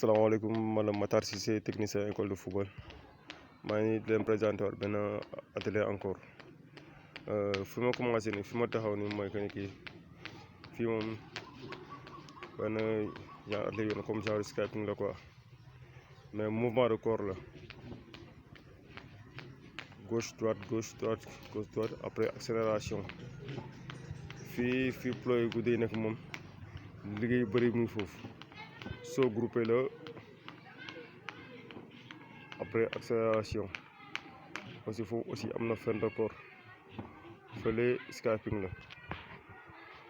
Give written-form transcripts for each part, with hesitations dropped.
salaamaaleykum man la Matar Cissé technicien école de football maa ngi leen présenté waat benn atelier encore fi ma commencé nii fi ma taxaw nii mooy que ni kii fii moom benn genre atelier yoon comme genre skating la quoi mais mouvement de corps la gauche droite gauche droite gauche droite après accélération fii ploy guddi nekk moom liggéey bëri mu ngi foofu soo groupé la après accélération aussi foofu aussi am na fin de corps fële scaping la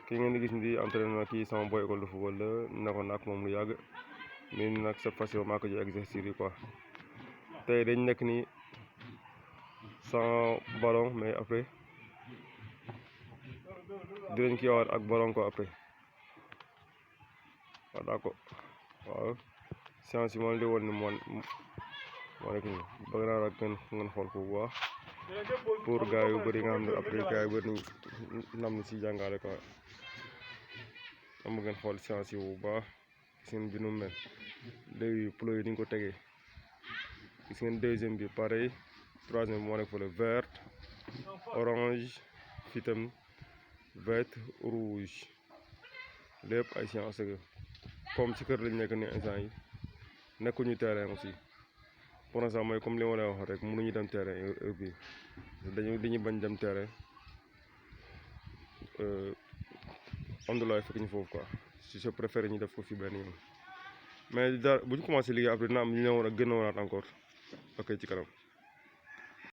ki ngeen di gis ni entraînement kii sama boy école de football la nekkoon nak moom lu yàgg mais nag cette fois-ci maa ko ji exercice yi quoi tey dañ nekk ni sans ballon mais après dinañ ki waat ak ballon ko après waaw d'accord waaw séance yi moom di woon ni moo nekk nii bëgg naa nag ngeen xool ko bu baax pour gars yu bëri nga xam ne après gars yu bëri nam ni si jàngale quoi am ngeen xool séance yi bu baax gis ngeen bi nu mel léegi plo yi ni ñu ko tegee gis ngeen deuxième bi pareil troisième bi moo nekk fële vert orange fii tam vert rouge lépp ay séance ga comme ci kër lañ nekk ni instant yi nekkuñu terrain aussi pour l'instant mooy comme li ma leen wax rek mënuñu dem terrain heure bii dañuy bañ dem terrain alhamdulilah fekk ñu foofu quoi si je préfère ñu def ko fi benn yoon mais dara bu ñu commencé liggéey après dina am ñu ne woon a gën a waraat encore ok ci kanam